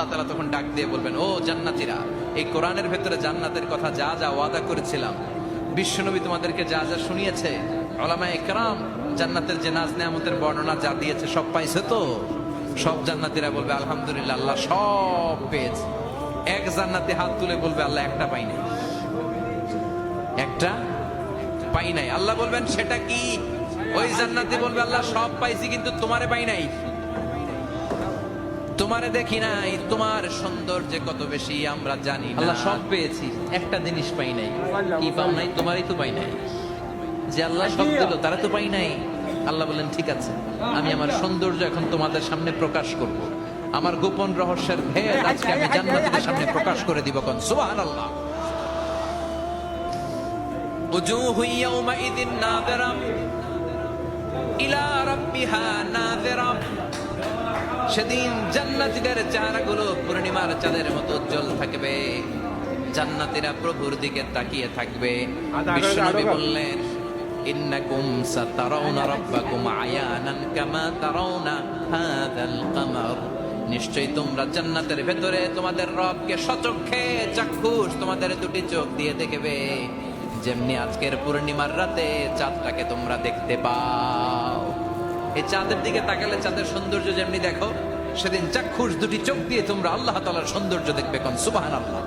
আল্লাহ তাআলা তখন ডাক দিয়ে বলবেন, ও জান্নাতীরা, এই কোরআনের ভেতরে জান্নাতের কথা যা যা ওয়াদা করেছিলাম, বিশ্বনবী তোমাদেরকে যা যা শুনিয়েছে, উলামায়ে কেরাম জান্নাতের যে নাজ নেয়ামতের বর্ণনা যা দিয়েছে সব পাইছে তো? সব জান্নাতীরা বলবে আলহামদুলিল্লাহ, আল্লাহ সব পেয়েছে। এক জান্নাতি হাত তুলে বলবে, আল্লাহ একটা পাই নাই, একটা পাই নাই। আল্লাহ বলবেন, সেটা কি? ওই জান্নাতি বলবে, আল্লাহ সব পাইছি কিন্তু তোমারে পাই নাই, তোমারে দেখি নাই, তোমার সৌন্দর্য কত বেশি আমরা জানি না। আল্লাহ সব পেয়েছি, একটা জিনিস পাই নাই। কি পাও নাই? তোমারই তো পাই নাই। যে আল্লাহ সব দিল তারা তো পাই নাই। আল্লাহ বলেন, ঠিক আছে, আমি আমার সৌন্দর্য এখন তোমাদের সামনে প্রকাশ করব। আমার গোপন রহস্যের ভেদ আজকে আমি জান্নাতীদের সামনে প্রকাশ করে দিব। কোন সুবহানাল্লাহ। উজুহু ইয়াউমাইযিন নাযিরা ইলা রাব্বিহা নাযিরা। সেদিন জান্নাতীদের চেহারাগুলো পূর্ণিমার চাঁদের মতো উজ্জ্বল থাকবে। জান্নাতীরা প্রভুর দিকে তাকিয়ে থাকবে। বিশ্বনবী বললেন, ইন্নাকুম সাতারাউনা রাব্বাকুম আয়ানান কামা তারাউনা হাযাল কামার। নিশ্চয়ই তোমরা জান্নাতের ভেতরে তোমাদের রবকে সচক্ষে চাক্ষুষ তোমাদের দুটি চোখ দিয়ে দেখবে, যেমনি আজকের পূর্ণিমার রাতে চাঁদটাকে তোমরা দেখতে পাও। এই চাঁদের দিকে তাকালে চাঁদের সৌন্দর্য যেমনি দেখো, সেদিন চাক্ষুষ দুটি চোখ দিয়ে তোমরা আল্লাহ তাআলার সৌন্দর্য দেখবে। কোন সুবহানাল্লাহ।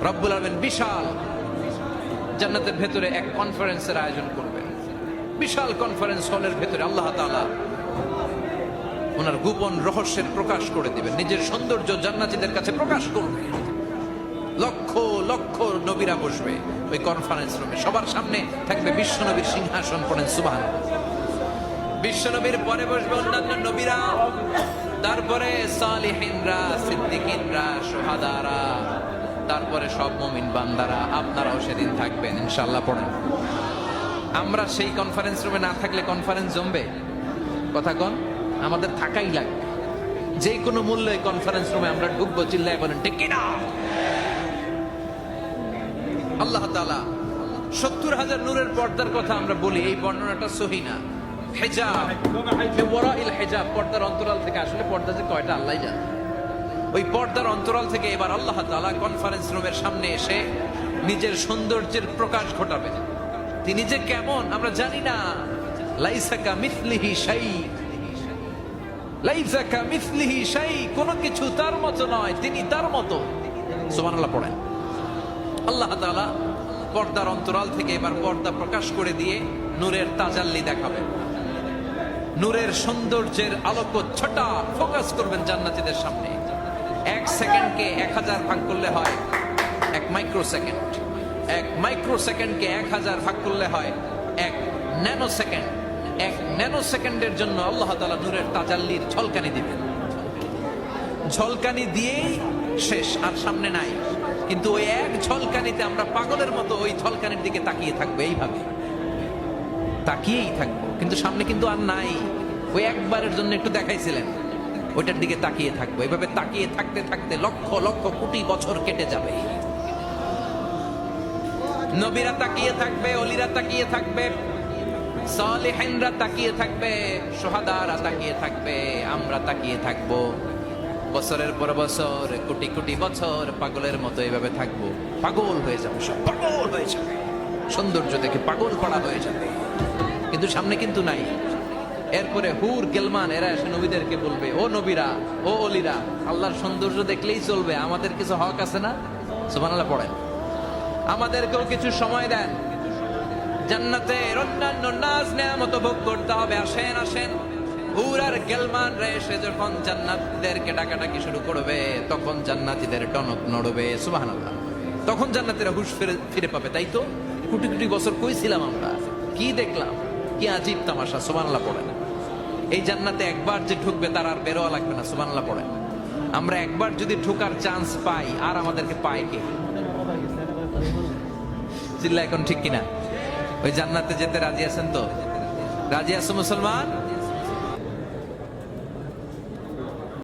রব্বুল আলামিন বিশাল জান্নাতের ভেতরে এক কনফারেন্সের আয়োজন করবে। বিশাল কনফারেন্স হলের ভেতরে আল্লাহ তাআলা ওনার গোপন রহস্যের প্রকাশ করে দিবেন, নিজের সৌন্দর্য জান্নাতীদের কাছে প্রকাশ করবে। লক্ষ লক্ষ নবীরা বসবে ওই কনফারেন্স রুমে। সবার সামনে থাকবে বিশ্বনবীর সিংহাসন। পড়েন সুবহানাল্লাহ। বিশ্বনবীর পরে বসবে অন্যান্য নবীরা, তারপরে সালিহিনরা, সিদ্দিকিনরা, শুহাদারা, তারপরে সব মুমিন বান্দারা। আপনারাও সেদিন থাকবেন ইনশাআল্লাহ। পড়েন। আমরা সেই কনফারেন্স রুমে না থাকলে কনফারেন্স জমবে? কথা কোন? আমাদের থাকাই লাগবে। যে কোনো মূল্যে কনফারেন্স রুমে আমরা ঢুকবো। চিল্লায় বলেন ঠিক কিনা? আল্লাহ তাআলা ৭০,০০০ নূরের পর্দার কথা আমরা বলি, এই বর্ণনাটা সহি না। হিজাব, ওয়ারাইল হিজাব, পর্দার অন্তরাল থেকে। আসলে পর্দা যে কয়টা আল্লাহই জানে। ওই পর্দার অন্তরাল থেকে এবার আল্লাহ তাআলা কনফারেন্স রুমের সামনে এসে নিজের সৌন্দর্যের প্রকাশ ঘটাবেন। তিনি যে কেমন আমরা জানি না। লাইসা কামিসলিহি শাই, লাইসা কামিসলিহি শাই, কোনো কিছু তার মতো নয়, তিনি তার মতো। সুবহানাল্লাহ। পড়েন। আল্লাহ তাআলা পর্দার অন্তরাল থেকে এবার পর্দা প্রকাশ করে দিয়ে নূরের তাজাল্লি দেখাবেন। নূরের সৌন্দর্যের আলোক ছটা ফোকাস করবেন জান্নাতীদের সামনে। এক সেকেন্ডকে ১০০০ ভাগ করলে হয় ১ মাইক্রো সেকেন্ড। ১ মাইক্রো সেকেন্ডকে ১০০০ ভাগ করলে হয় ১ ন্যানো সেকেন্ড। ১ ন্যানো সেকেন্ডের জন্য আল্লাহ তাআলা নূরের তাজাল্লির ঝলকানি দিবেন। ঝলকানি দিয়েই শেষ, আর সামনে নাই। কিন্তু ওই এক ঝলকানিতে আমরা পাগলের মতো ওই ঝলকানির দিকে তাকিয়ে থাকবো, এইভাবে তাকিয়েই থাকবো। কিন্তু সামনে কিন্তু আর নাই। ওই একবারের জন্য একটু দেখাইছিলেন, ওইটার দিকে তাকিয়ে থাকবো। এইভাবে তাকিয়ে থাকতে থাকতে লক্ষ লক্ষ কোটি বছর কেটে যাবে। নবীরা তাকিয়ে থাকবে, ওলিরা তাকিয়ে থাকবে, সালেহিনরা তাকিয়ে থাকবে, শুহাদারা তাকিয়ে থাকবে, আমরা তাকিয়ে থাকবো। বছরের পর বছর, কোটি কোটি বছর পাগলের মতো এইভাবে থাকবো। পাগল হয়ে যাবে, সব পাগল হয়ে যাবে। সৌন্দর্য দেখে পাগল করা হয়ে যাবে। কিন্তু সামনে কিন্তু নাই। এরপরে হুর গেলমান এরা এসে নবীদেরকে বলবে, ও নবীরা, ও অলিরা, আল্লাহর সৌন্দর্য দেখলেই চলবে? আমাদের কিছু হক আছে না? সুবহানাল্লাহ। পড়েন। আমাদেরকেও কিছু সময় দেন, জান্নাতের অন্যান্য নাজ নেয়ামত ভোগ করতে হবে। আসেন আসেন। হুর আর গেলমান রে এসে যখন জান্নাতীদেরকে ডাকাডাকি শুরু করবে, তখন জান্নাতীদের টনক নড়বে। সুবহানাল্লাহ। তখন জান্নাতীরা হুঁশ ফিরে পাবে। তাই তো কোটি কোটি বছর কই ছিলাম আমরা? কি দেখলাম? কি আজীব তামাশা। সুবহানাল্লাহ। পড়েন। এই জান্নাতে একবার যে ঢুকবে তার আর বেরোয়া লাগবে না। সুবহানাল্লাহ। পড়েন। আমরা একবার যদি ঢোকার চান্স পাই, আর আমাদেরকে পায় কে? চিল্লা এখন ঠিক কিনা? ওই জান্নাতে যেতে রাজি আছেন তো? রাজি আছো মুসলমান?